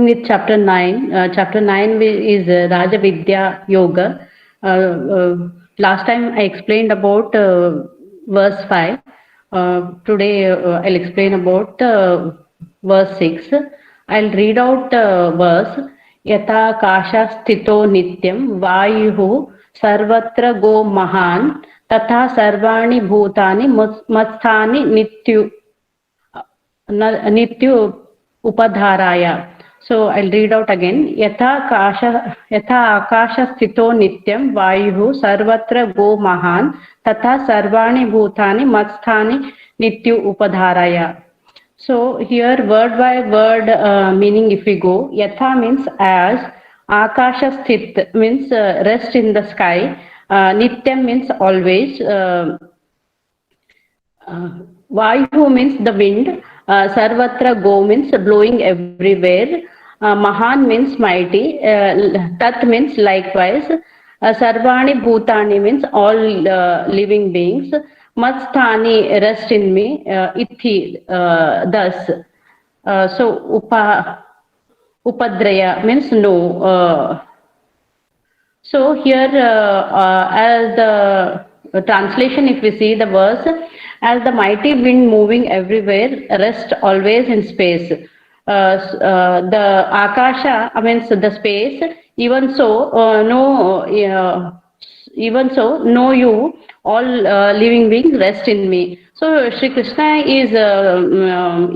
continuing with chapter 9. Chapter 9 is Raja Vidya Yoga. Last time I explained about verse 5. Today I'll explain about verse 6. I'll read out the verse. Yata kasha sthito nityam vayuhu sarvatra go mahan tatha sarvani bhutani matsthani nityu upadharaya. So I'll read out again. Yatha akasha sthito nityam vayuhu sarvatra go mahan tatha sarvani bhutani matsthani nityu upadharaya. So here word by word meaning if we go, yatha means as, akasha sthit means rest in the sky, nityam means always, Vayu means the wind, Sarvatra go means blowing everywhere, Mahan means mighty, Tat means likewise, Sarvani Bhutani means all living beings, Matsthani rest in me, Ithi thus. So Upadraya means no. So here as the translation, if we see the verse, as the mighty wind moving everywhere, rest always in space. The akasha means the space. Even so, even so, know you all living beings rest in me. So Shri Krishna is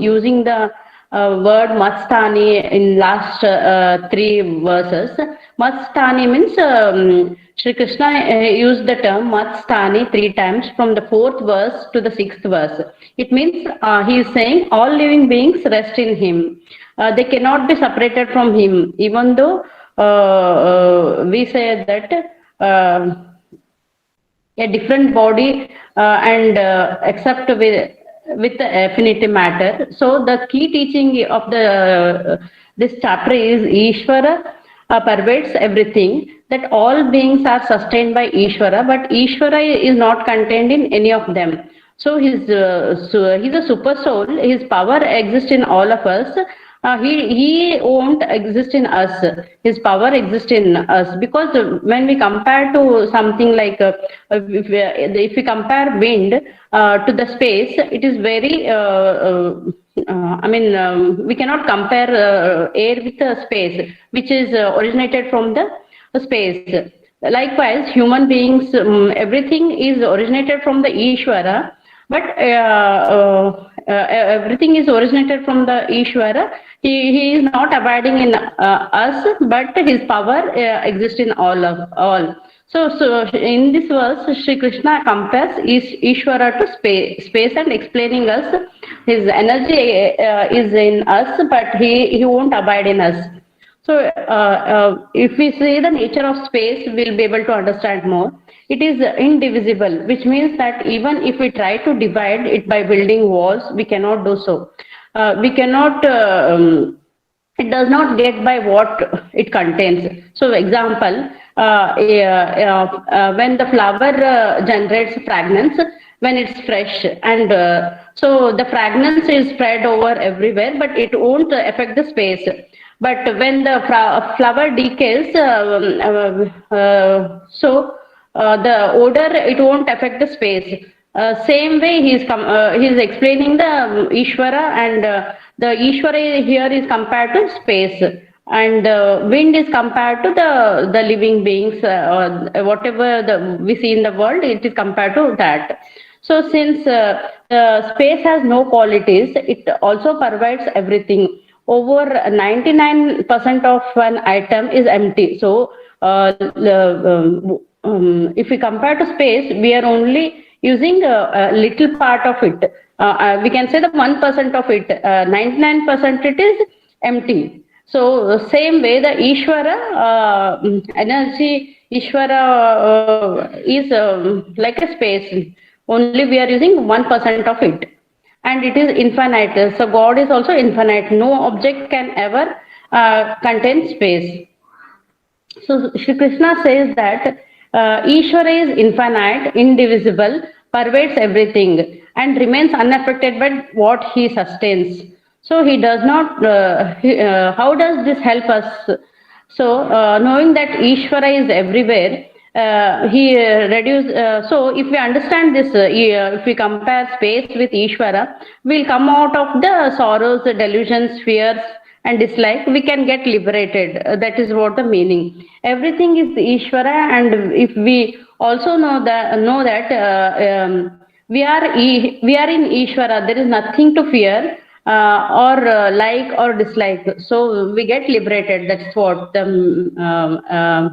using the word Matsthani in last 3 verses. Matsthani means Shri Krishna used the term Matsthani 3 times from the 4th verse to the 6th verse. It means he is saying all living beings rest in him. They cannot be separated from him, even though we say that a different body and except with the affinity matter. So the key teaching of this chapter is Ishvara pervades everything, that all beings are sustained by Ishvara, but Ishvara is not contained in any of them. So he's a super soul, his power exists in all of us. He won't exist in us, his power exists in us, because when we compare to something like if we compare wind to the space, it is very we cannot compare air with space, which is originated from the space. Likewise, human beings, everything is originated from the Ishvara, but everything is originated from the Ishvara. He is not abiding in us, but his power exists in all. So in this verse, Shri Krishna compares Ishvara to space and explaining us his energy is in us, but he won't abide in us. So if we see the nature of space, we'll be able to understand more. It is indivisible, which means that even if we try to divide it by building walls, we cannot do so. We cannot, it does not get by what it contains. So example, when the flower generates fragrance, when it's fresh, and so the fragrance is spread over everywhere, but it won't affect the space. But when the flower decays, the odor, it won't affect the space. Same way he is explaining the Ishvara, and the Ishvara here is compared to space, and wind is compared to the living beings, whatever we see in the world, it is compared to that. So since space has no qualities, it also provides everything. Over 99% of an item is empty. So if we compare to space, we are only using a little part of it. We can say that 1% of it, 99% it is empty. So same way the Ishvara, energy Ishvara is like a space. Only we are using 1% of it. And it is infinite. So God is also infinite. No object can ever contain space. So Shri Krishna says that Ishvara is infinite, indivisible, pervades everything, and remains unaffected by what he sustains. So he does not, how does this help us? So knowing that Ishvara is everywhere, he so if we understand this, if we compare space with Ishvara, we'll come out of the sorrows, the delusions, fears, and dislike. We can get liberated. That is what the meaning. Everything is Ishvara, and if we also know that we are in Ishvara, there is nothing to fear or like or dislike. So we get liberated. That's what the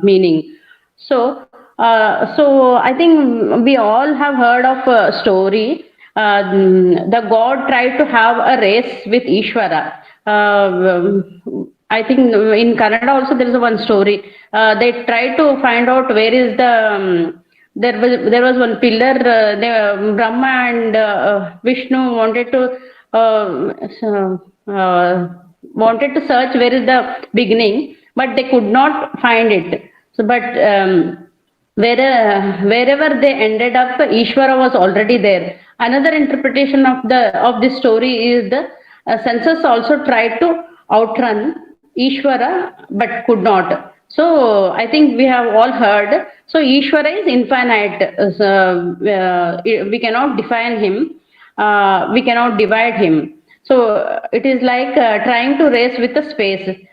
meaning. So I think we all have heard of a story. The god tried to have a race with Ishvara. I think in Kannada also there is one story. They tried to find out where is the there was one pillar. Brahma and Vishnu wanted to search where is the beginning, but they could not find it. So, but wherever they ended up, Ishvara was already there. Another interpretation of this story is the senses also tried to outrun Ishvara but could not. So I think we have all heard. So Ishvara is infinite. We cannot define him. We cannot divide him. So it is like trying to race with the space.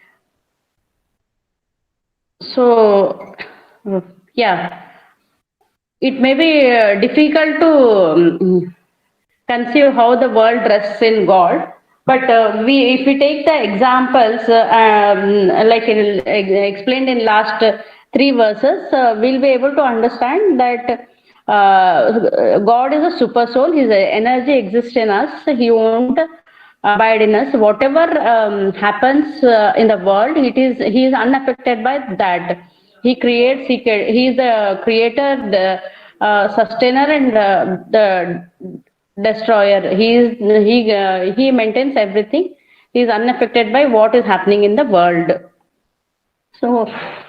So yeah, it may be difficult to conceive how the world rests in God. But if we take the examples like explained in last three verses, we'll be able to understand that God is a super soul. His energy exists in us. He won't abide in us. Whatever happens in the world, he is unaffected by that. He creates. He is the creator, the sustainer, and the destroyer. He maintains everything. He is unaffected by what is happening in the world. So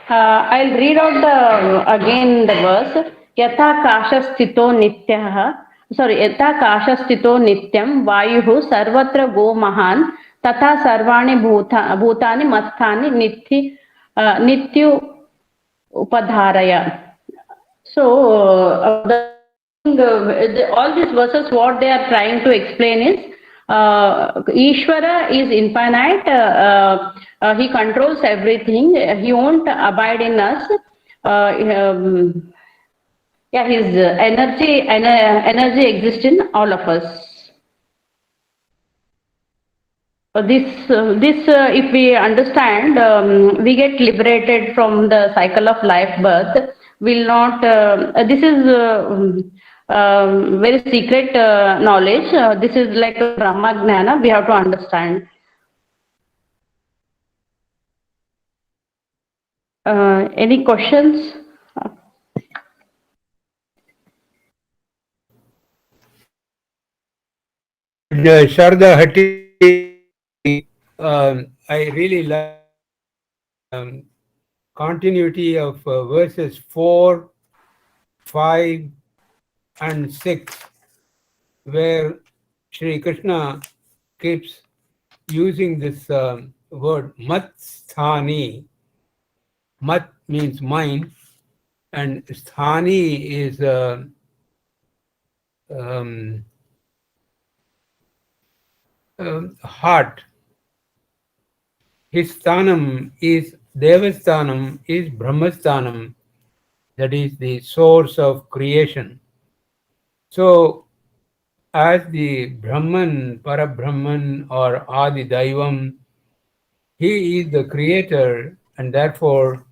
I'll read out the again the verse. Yatha kashastito nityah. Sorry, yatha kashastito nityam vayuhu sarvatra go mahan tatha sarvani bhutani masthani nityu upadharaya. So all these verses, what they are trying to explain is Ishvara is infinite. He controls everything. He won't abide in us. Yeah, his energy exists in all of us. If we understand, we get liberated from the cycle of life birth. Will not. This is very secret knowledge. This is like a Brahma Gnana. We have to understand. Any questions? Sharda Hatti, I really like continuity of verses 4, 5, and 6, where Sri Krishna keeps using this word mat sthani. Mat means mind, and sthani is heart. His sthanam is Devasthanam, is Brahmasthanam, that is the source of creation. So, as the Brahman, Parabrahman, or Adi Daivam, he is the creator, and therefore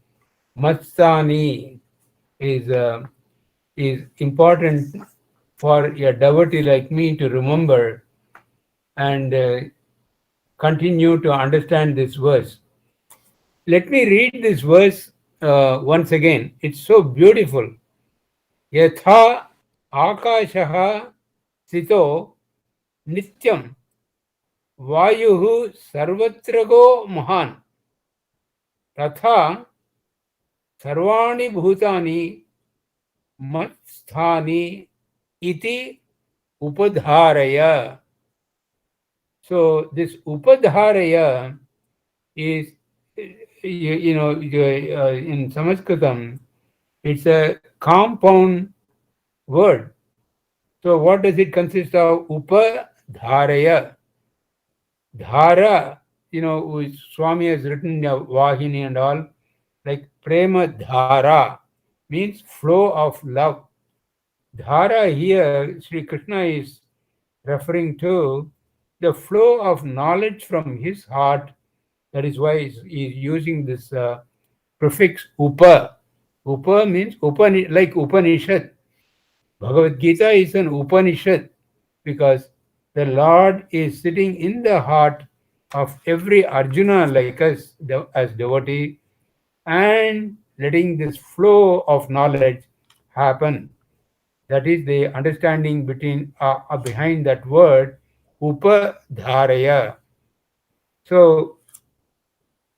Matsani is important for a devotee like me to remember and continue to understand this verse. Let me read this verse once again. It's so beautiful. Yatha akashaha sito nityam vayuhu sarvatrago mahan tatha sarvani bhutani matsthani iti upadharaya. So this upadharaya is, in Sanskritam, it's a compound word. So what does it consist of? Upadharaya. Dhara, which Swami has written Vahini and all, like Prema Dhara means flow of love. Dhara here, Sri Krishna is referring to the flow of knowledge from his heart. That is why he's using this prefix upa. Upa means like Upanishad. Bhagavad Gita is an Upanishad because the Lord is sitting in the heart of every Arjuna like us as devotee, and letting this flow of knowledge happen. That is the understanding behind that word upadharaya. So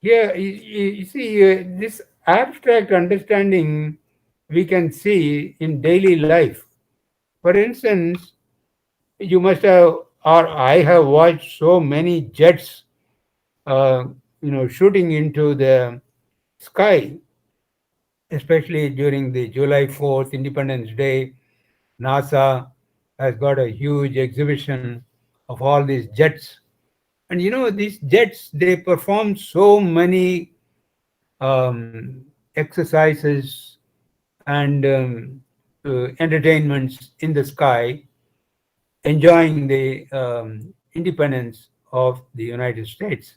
here you see this abstract understanding we can see in daily life. For instance, you must have, or I have watched so many jets, uh, shooting into the sky, especially during the July 4th Independence Day. NASA has got a huge exhibition of all these jets. And these jets, they perform so many exercises and entertainments in the sky, enjoying the independence of the United States.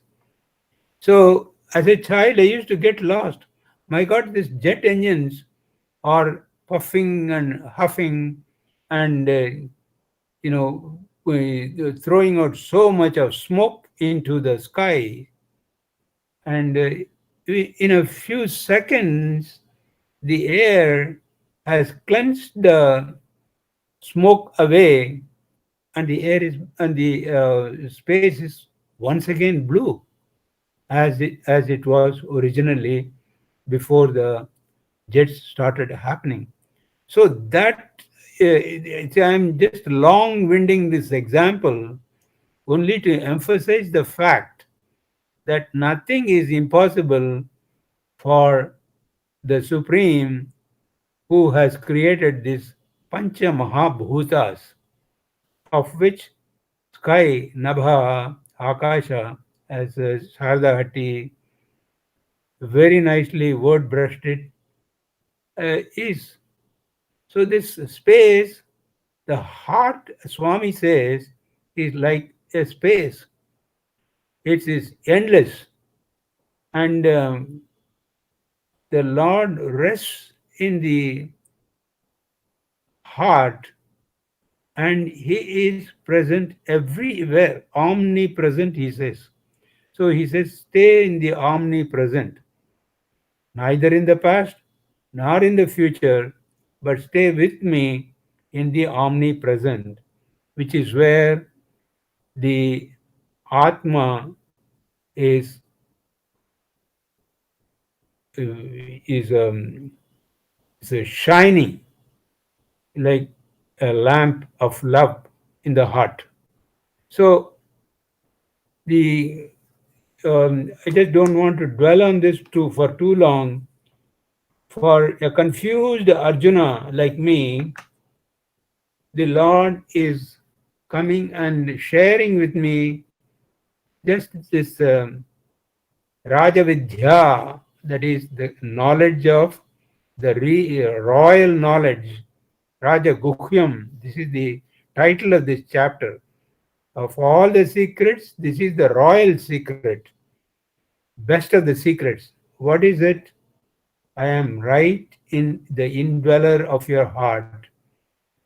So, as a child, I used to get lost. My God, these jet engines are puffing and huffing and, throwing out so much of smoke into the sky. And in a few seconds, the air has cleansed the smoke away, and the space is once again blue as it was originally before the jets started happening. So that I'm just long winding this example only to emphasize the fact that nothing is impossible for the Supreme, who has created these Pancha Mahabhutas, of which sky, Nabha, Akasha, as Sharda Hatti very nicely word brushed it, is. So this space, the heart, Swami says, is like a space. It is endless, and the Lord rests in the heart, and He is present everywhere, omnipresent. He says. So He says, stay in the omnipresent, neither in the past nor in the future, but stay with me in the omnipresent, which is where the Atma is is is a shining like a lamp of love in the heart. So the I just don't want to dwell on this for too long. For a confused Arjuna like me, the Lord is coming and sharing with me just this Rajavidya, that is the knowledge of the royal knowledge, Raja Guhyam. This is the title of this chapter. Of all the secrets, this is the royal secret, best of the secrets. What is it? I am right in the indweller of your heart,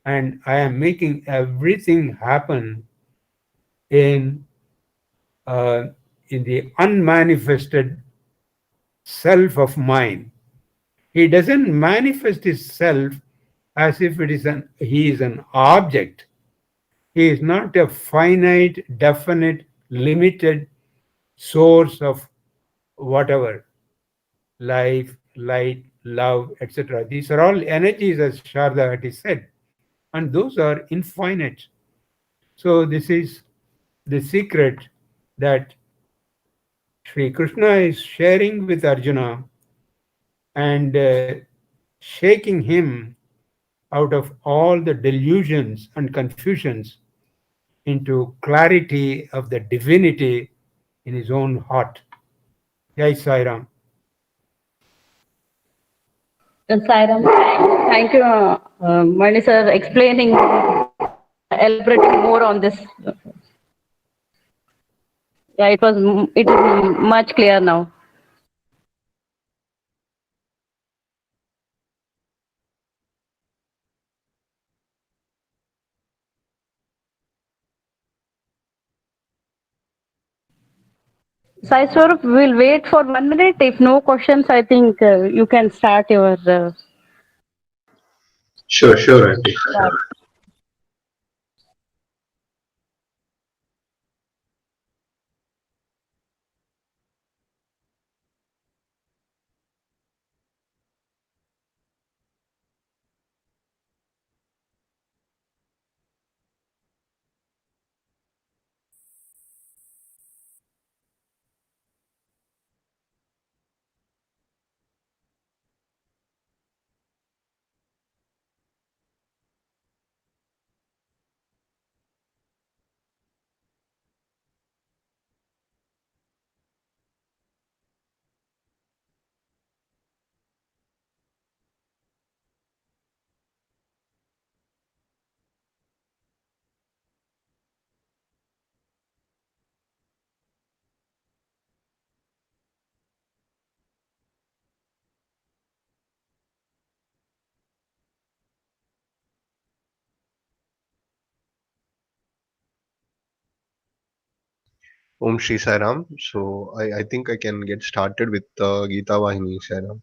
and I am making everything happen in uh, in the unmanifested self of mine. He doesn't manifest his self as if he is an object. He is not a finite, definite, limited source of whatever life, light, love, etc. These are all energies, as Sharda had said, and those are infinite. So this is the secret that Sri Krishna is sharing with Arjuna and shaking him out of all the delusions and confusions into clarity of the divinity in his own heart. Jai Sai Ram. Sai Ram, thank you, Mani sir, explaining, elaborating more on this. Yeah, it is much clear now. Sai Swarup, we'll wait for 1 minute. If no questions, I think you can start your. Sure, Auntie. Om Shri Sai Ram. So I think I can get started with Gita Vahini Sai Ram.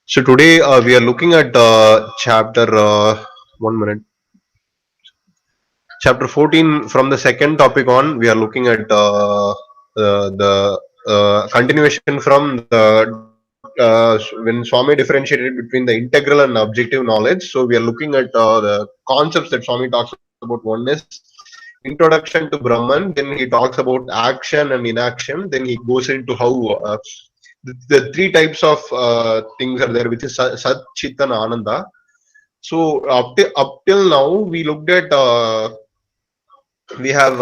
So today we are looking at chapter 1 minute. Chapter 14, from the second topic on, we are looking at the continuation from the when Swami differentiated between the integral and objective knowledge. So we are looking at the concepts that Swami talks about. One is introduction to Brahman, then he talks about action and inaction, then he goes into how the three types of things are there, which is Sat, Chit and Ananda. So up till now, we looked at we have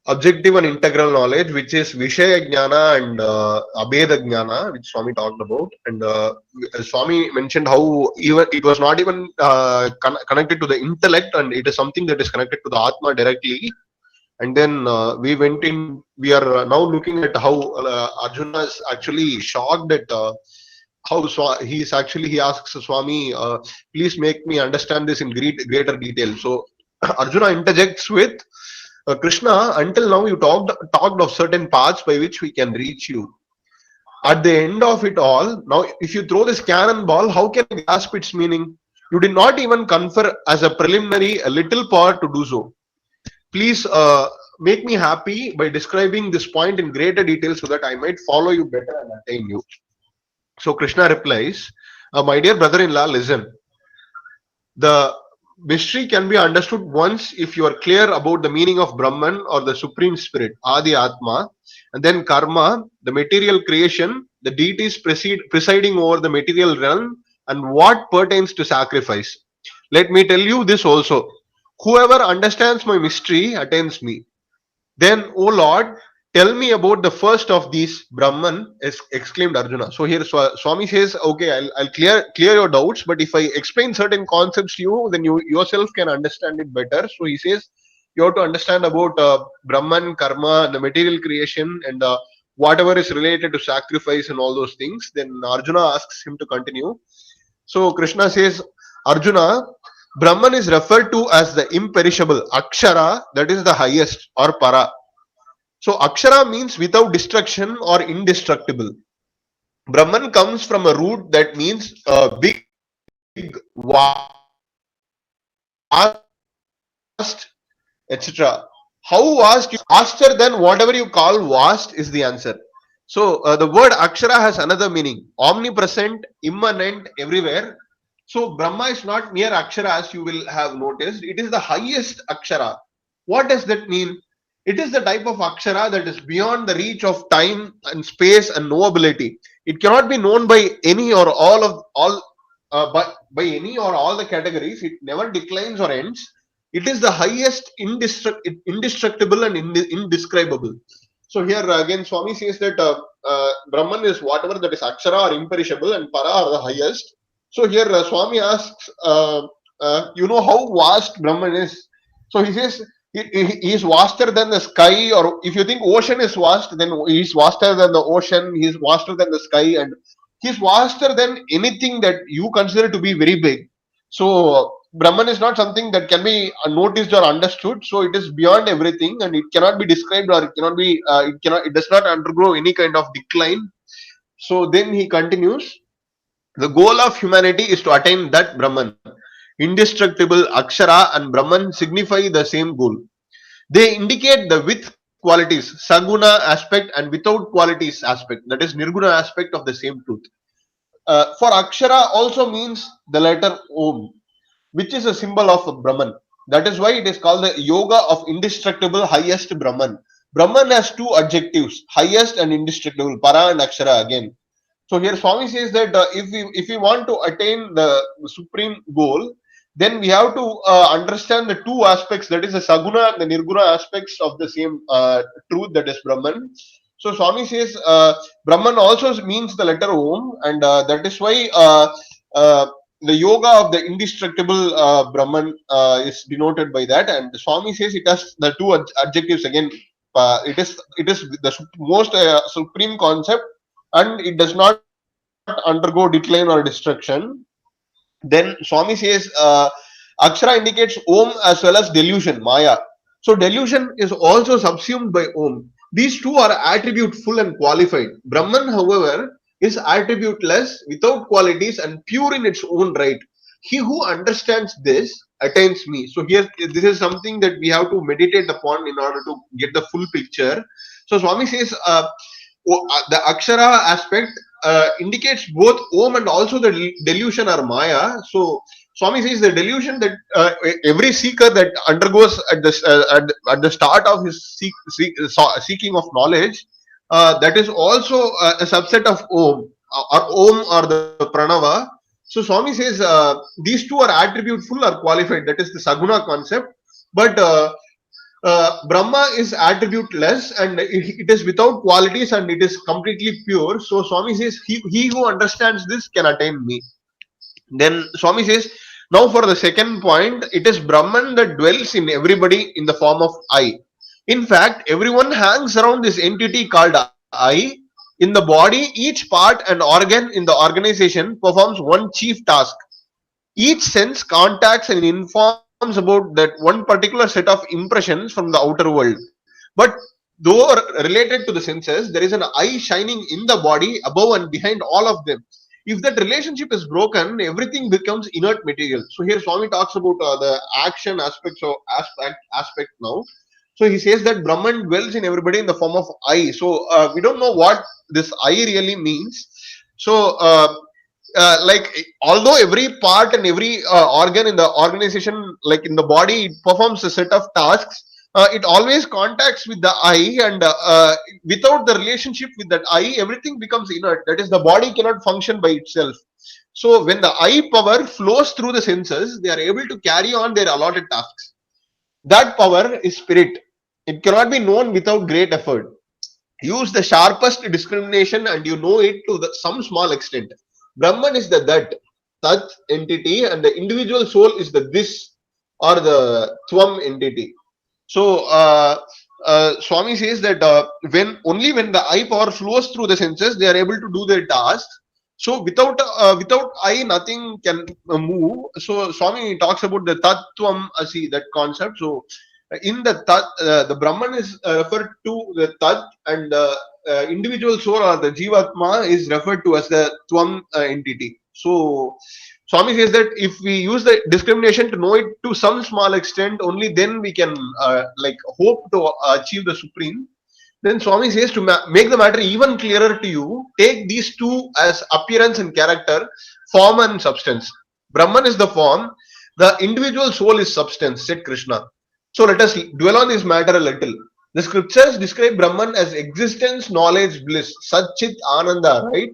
objective and integral knowledge, which is Vishaya Jnana and Abheda Jnana, which Swami talked about. And Swami mentioned how even it was not even connected to the intellect, and it is something that is connected to the Atma directly. And then we are now looking at how Arjuna is actually shocked at how he asks Swami, please make me understand this in greater detail. So Arjuna interjects with Krishna, until now you talked of certain paths by which we can reach you. At the end of it all, now if you throw this cannonball, how can you grasp its meaning? You did not even confer as a preliminary a little power to do so. Please make me happy by describing this point in greater detail so that I might follow you better and attain you. So Krishna replies, my dear brother-in-law, listen. The mystery can be understood once if you are clear about the meaning of Brahman or the Supreme Spirit, Adi Atma, and then Karma, the material creation, the deities presiding over the material realm, and what pertains to sacrifice. Let me tell you this also. Whoever understands my mystery attains me. Then, O Lord, tell me about the first of these, Brahman, exclaimed Arjuna. So here Swami says, okay, I'll clear your doubts, but if I explain certain concepts to you, then you yourself can understand it better. So he says, you have to understand about Brahman, Karma, the material creation, and whatever is related to sacrifice and all those things. Then Arjuna asks him to continue. So Krishna says, Arjuna, Brahman is referred to as the imperishable, Akshara, that is the highest, or Para. So Akshara means without destruction or indestructible. Brahman comes from a root that means big, vast, etc. How vast? Vaster than whatever you call vast is the answer. So the word Akshara has another meaning: omnipresent, immanent, everywhere. So Brahma is not mere Akshara, as you will have noticed. It is the highest Akshara. What does that mean? It is the type of Akshara that is beyond the reach of time and space and knowability. It cannot be known by any or all of all by any or all the categories. It never declines or ends. It is the highest indestructible and indescribable. So here again, Swami says that Brahman is whatever that is Akshara or imperishable, and Para are the highest. So here Swami asks, how vast Brahman is. So he says he is vaster than the sky, or if you think ocean is vast, then he is vaster than the ocean, he is vaster than the sky, and he is vaster than anything that you consider to be very big. So Brahman is not something that can be noticed or understood. So it is beyond everything, and it cannot be described, or it does not undergo any kind of decline. So then he continues. The goal of humanity is to attain that Brahman. Indestructible Akshara and Brahman signify the same goal. They indicate the with qualities, Saguna aspect, and without qualities aspect, that is Nirguna aspect of the same truth. For Akshara also means the letter Om, which is a symbol of Brahman. That is why it is called the Yoga of Indestructible Highest Brahman. Brahman has two adjectives, highest and indestructible, Para and Akshara again. So here Swami says that if we want to attain the supreme goal, then we have to understand the two aspects, that is the Saguna and the Nirguna aspects of the same truth, that is Brahman. So Swami says Brahman also means the letter Om, and that is why the yoga of the indestructible Brahman is denoted by that. And Swami says it has the two adjectives again. It is the most supreme concept, and it does not undergo decline or destruction. Then Swami says Akshara indicates Om as well as delusion, Maya. So delusion is also subsumed by Om. These two are attribute-full and qualified. Brahman, however, is attributeless, without qualities, and pure in its own right. He who understands this attains me. So here, this is something that we have to meditate upon in order to get the full picture. So Swami says the Akshara aspect indicates both Om and also the delusion or Maya. So Swami says the delusion that every seeker that undergoes at the start of his seeking of knowledge, that is also a subset of Om or the Pranava. So Swami says these two are attribute-full or qualified. That is the Saguna concept. But Brahma is attribute-less, and it is without qualities, and it is completely pure. So Swami says he who understands this can attain me. Then Swami says, now for the second point, it is Brahman that dwells in everybody in the form of I. In fact, everyone hangs around this entity called I. In the body, each part and organ in the organization performs one chief task. Each sense contacts and informs about that one particular set of impressions from the outer world. But though related to the senses, there is an eye shining in the body above and behind all of them. If that relationship is broken, everything becomes inert material. So here Swami talks about the action aspect now. So he says that Brahman dwells in everybody in the form of I. So we don't know what this I really means. So although every part and every organ in the organization, like in the body, it performs a set of tasks, it always contacts with the I, and without the relationship with that I, everything becomes inert. That is, the body cannot function by itself. So when the I power flows through the senses, they are able to carry on their allotted tasks. That power is spirit. It cannot be known without great effort. Use the sharpest discrimination and you know it to some small extent. Brahman is the Tat entity, and the individual soul is the this or the Tvam entity. So Swami says that when the I power flows through the senses, they are able to do their tasks. So without I, nothing can move. So Swami talks about the Tattvam Asi, that concept. So in the Tat, the Brahman is referred to the Tat, and the individual soul or the Jivatma is referred to as the Tvam entity. So Swami says that if we use the discrimination to know it to some small extent, only then we can hope to achieve the supreme. Then Swami says to make the matter even clearer to you, take these two as appearance and character, form and substance. Brahman is the form, the individual soul is substance, said Krishna. So let us dwell on this matter a little. The scriptures describe Brahman as existence, knowledge, bliss, Satchit Ananda, right?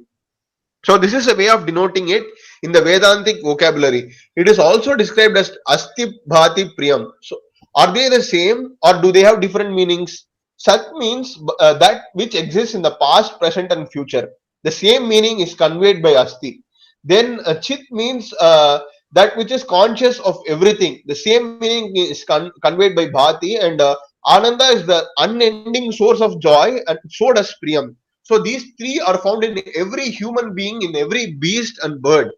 So this is a way of denoting it in the Vedantic vocabulary. It is also described as Asti Bhati Priyam. So are they the same or do they have different meanings? Sat means that which exists in the past, present and future. The same meaning is conveyed by Asti. Then Chit means that which is conscious of everything. The same meaning is conveyed by Bhati, and Ananda is the unending source of joy, and so does Priyam. So these three are found in every human being, in every beast and bird.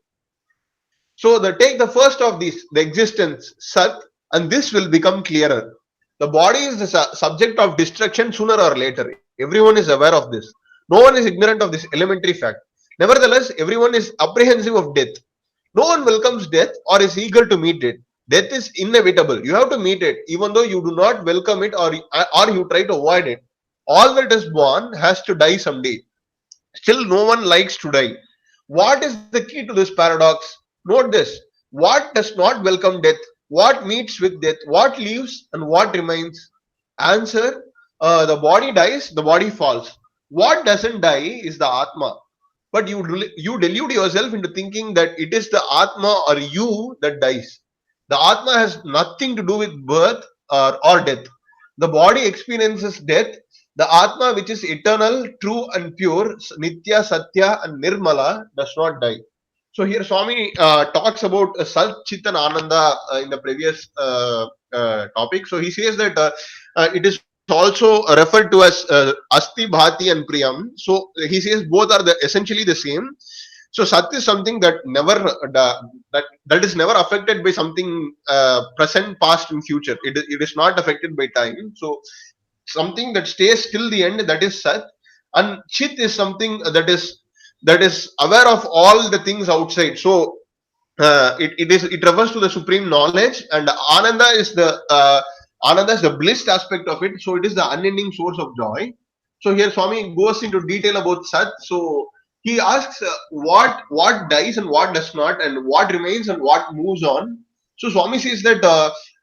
So take the first of these, the existence, Sat, and this will become clearer. The body is the subject of destruction sooner or later. Everyone is aware of this. No one is ignorant of this elementary fact. Nevertheless, everyone is apprehensive of death. No one welcomes death or is eager to meet it. Death is inevitable. You have to meet it, even though you do not welcome it or you try to avoid it. All that is born has to die someday. Still, no one likes to die. What is the key to this paradox? Note this. What does not welcome death? What meets with death? What lives and what remains? Answer: the body dies, the body falls. What doesn't die is the Atma. But you delude yourself into thinking that it is the Atma or you that dies. The Atma has nothing to do with birth or death. The body experiences death. The Atma, which is eternal, true and pure, Nitya, Satya and Nirmala, does not die. So here Swami talks about Sat, Chit and Ananda in the previous topic. So he says that it is also referred to as Asti, Bhati and Priyam. So he says both are essentially the same. So Sat is something that that is never affected by something present, past and future. It is not affected by time. So something that stays till the end, that is Sat. And Chit is something that is aware of all the things outside. So it refers to the supreme knowledge, and Ananda is the bliss aspect of it. So it is the unending source of joy. So here Swami goes into detail about Sat. So he asks what dies and what does not, and what remains and what moves on. So Swami says that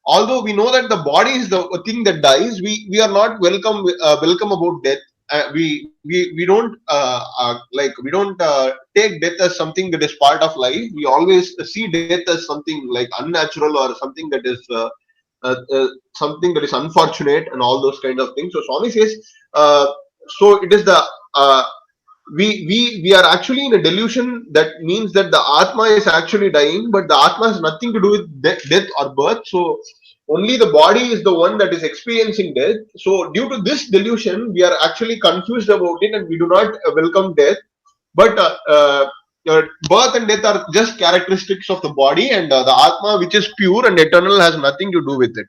although we know that the body is the thing that dies, we are not welcome about death. We don't take death as something that is part of life. We always see death as something like unnatural or something that is unfortunate and all those kind of things. So Swami says, so it is the we are actually in a delusion. That means that the Atma is actually dying, but the Atma has nothing to do with death or birth. So only the body is the one that is experiencing death. So due to this delusion, we are actually confused about it, and we do not welcome death. But birth and death are just characteristics of the body, and the Atma, which is pure and eternal, has nothing to do with it.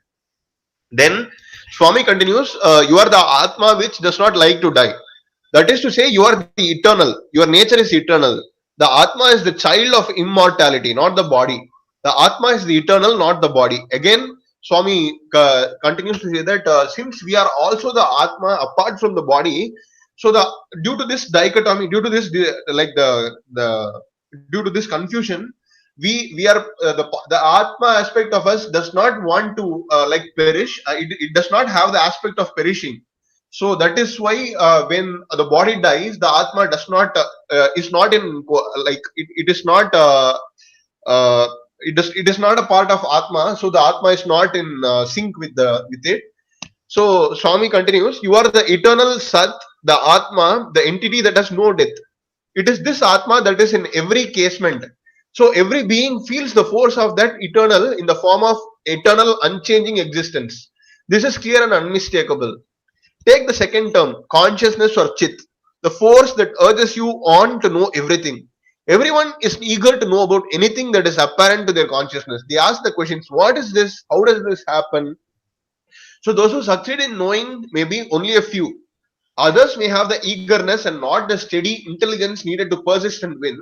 Then Swami continues, you are the Atma which does not like to die. That is to say, you are the eternal. Your nature is eternal. The Atma is the child of immortality, not the body. The Atma is the eternal, not the body. Again, Swami continues to say that since we are also the Atma apart from the body, so due to this dichotomy, due to this due to this confusion, we are the Atma aspect of us does not want to perish. It does not have the aspect of perishing. So that is why when the body dies, the Atma does not is not in it is not it is not a part of Atma. So the Atma is not in sync with it. So Swami continues, you are the eternal Sat, the Atma, the entity that has no death. It is this Atma that is in every casement. So every being feels the force of that eternal in the form of eternal unchanging existence. This is clear and unmistakable. Take the second term, consciousness or Chit, the force that urges you on to know everything. Everyone is eager to know about anything that is apparent to their consciousness. They ask the questions, what is this? How does this happen? So those who succeed in knowing may be only a few. Others may have the eagerness and not the steady intelligence needed to persist and win.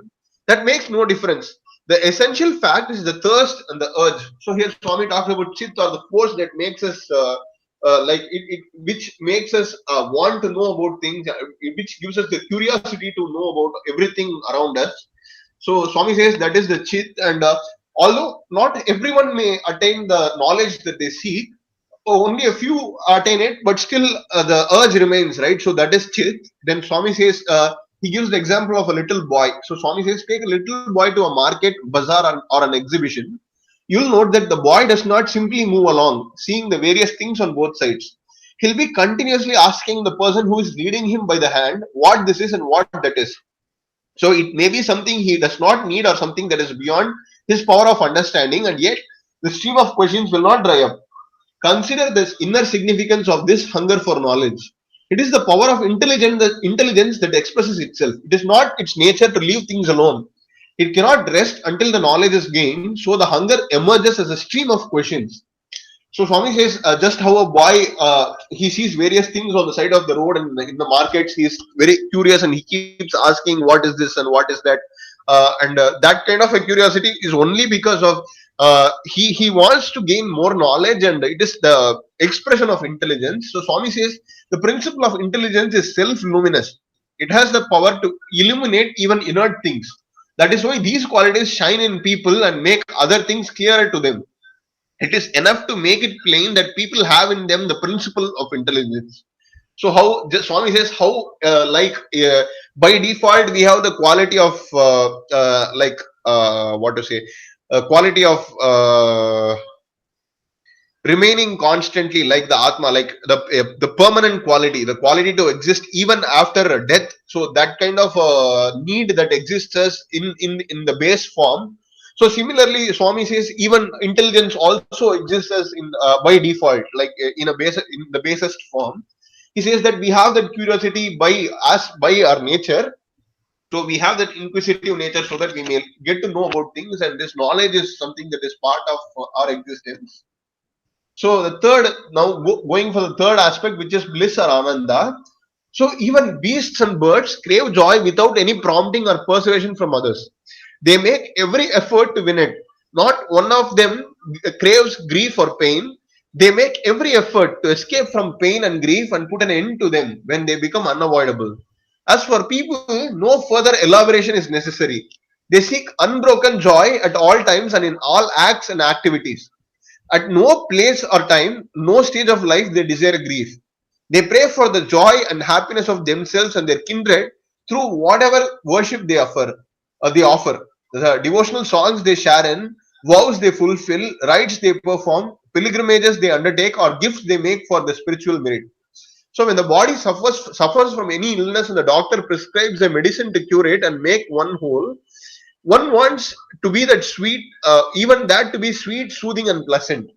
That makes no difference. The essential fact is the thirst and the urge. So here Swami talks about Chit, or the force that makes us which makes us want to know about things, which gives us the curiosity to know about everything around us. So Swami says that is the Chit, and Although not everyone may attain the knowledge that they seek, only a few attain it, but still the urge remains, right? So that is chit. Then Swami says, he gives the example of a little boy. So Swami says, take a little boy to a market, bazaar, or an exhibition. You'll note that the boy does not simply move along, seeing the various things on both sides. He'll be continuously asking the person who is leading him by the hand what this is and what that is. So it may be something he does not need or something that is beyond his power of understanding, and yet the stream of questions will not dry up. Consider this inner significance of this hunger for knowledge. It is the power of intelligence that expresses itself. It is not its nature to leave things alone. It cannot rest until the knowledge is gained, so the hunger emerges as a stream of questions. So Swami says, just how a boy he sees various things on the side of the road and in the markets, he is very curious and he keeps asking what is this and what is that, and that kind of a curiosity is only because of he wants to gain more knowledge, and it is the expression of intelligence. So Swami says the principle of intelligence is self-luminous. It has the power to illuminate even inert things. That is why these qualities shine in people and make other things clearer to them. It is enough to make it plain that people have in them the principle of intelligence. So how Swami says how by default we have the quality of what to say, quality of remaining constantly like the atma, like the permanent quality, the quality to exist even after death. So that kind of need that exists us in the base form. So similarly, Swami says even intelligence also exists as in by default, like in the basest form. He says that we have that curiosity by us, by our nature. So we have that inquisitive nature so that we may get to know about things, and this knowledge is something that is part of our existence. So the third, now going for the third aspect, which is bliss or ananda. So even beasts and birds crave joy without any prompting or persuasion from others. They make every effort to win it. Not one of them craves grief or pain. They make every effort to escape from pain and grief and put an end to them when they become unavoidable. As for people, no further elaboration is necessary. They seek unbroken joy at all times and in all acts and activities. At no place or time, no stage of life, they desire grief. They pray for the joy and happiness of themselves and their kindred through whatever worship they offer. The devotional songs they share in, vows they fulfill, rites they perform, pilgrimages they undertake, or gifts they make for the spiritual merit. So when the body suffers from any illness and the doctor prescribes a medicine to cure it and make one whole, one wants to be that sweet, even that to be sweet, soothing, and pleasant.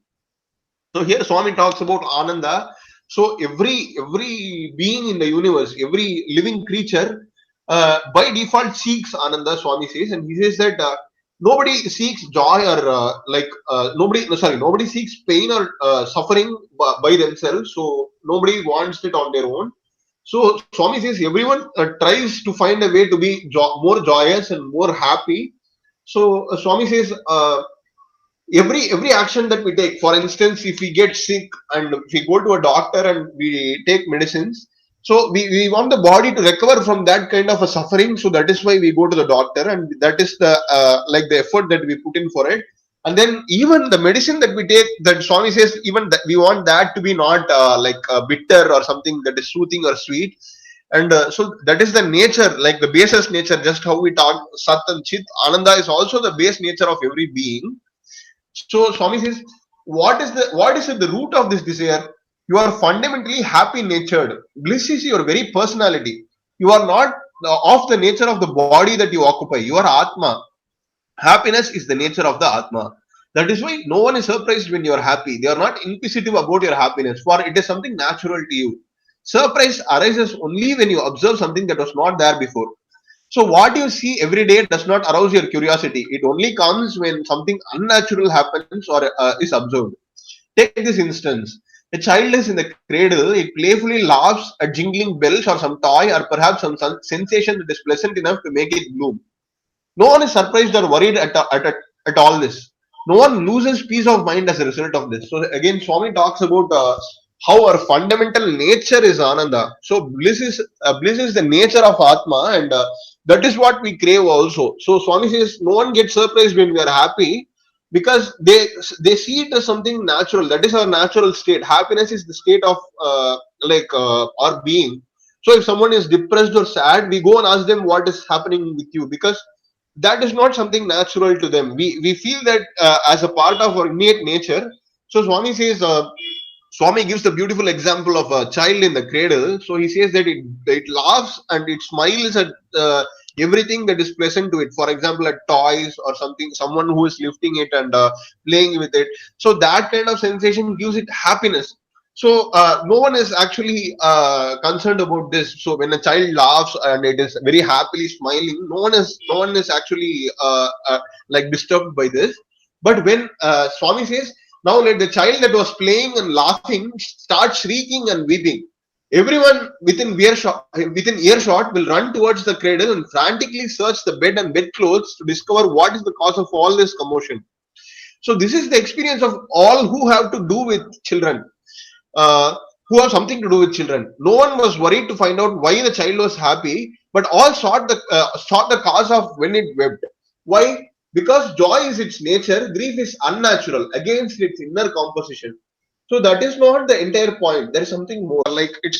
So here Swami talks about Ananda. So every being in the universe, every living creature, by default seeks Ananda. Swami says, and he says that nobody seeks joy or nobody seeks pain or suffering by themselves. So nobody wants it on their own. So Swami says everyone tries to find a way to be more joyous and more happy. So Swami says every action that we take, for instance, if we get sick and if we go to a doctor and we take medicines, so we want the body to recover from that kind of a suffering. So that is why we go to the doctor, and that is the the effort that we put in for it. And then even the medicine that we take, that Swami says, even that we want that to be not bitter or something that is soothing or sweet. And so that is the nature, like the basest nature, just how we talk Sat and Chit. Ananda is also the base nature of every being. So Swami says, what is the root of this desire? You are fundamentally happy natured. Bliss is your very personality. You are not of the nature of the body that you occupy. You are Atma. Happiness is the nature of the Atma. That is why no one is surprised when you are happy. They are not inquisitive about your happiness, for it is something natural to you. Surprise arises only when you observe something that was not there before. So what you see every day does not arouse your curiosity. It only comes when something unnatural happens or is observed. Take this instance. A child is in the cradle, it playfully laughs at jingling bells or some toy or perhaps some sensation that is pleasant enough to make it bloom. No one is surprised or worried at all this. No one loses peace of mind as a result of this. So again, Swami talks about how our fundamental nature is Ananda. So bliss is the nature of Atma, and that is what we crave also. So Swami says no one gets surprised when we are happy. because they see it as something natural. That is our natural state. Happiness is the state of our being. So if someone is depressed or sad, we go and ask them what is happening with you, because that is not something natural to them. We feel that as a part of our innate nature. So Swami says, Swami gives the beautiful example of a child in the cradle. So he says that it laughs and it smiles at everything that is present to it. For example, at toys or something, someone who is lifting it and playing with it. So that kind of sensation gives it happiness. So no one is actually concerned about this. So when a child laughs and it is very happily smiling, no one is actually like disturbed by this. But when Swami says, now let the child that was playing and laughing start shrieking and weeping. Everyone within earshot will run towards the cradle and frantically search the bed and bedclothes to discover what is the cause of all this commotion. So this is the experience of all who have to do with children, who have something to do with children. No one was worried to find out why the child was happy, but all sought the cause of when it wept. Why? Because joy is its nature, grief is unnatural, against its inner composition. So that is not the entire point. There is something more. Like it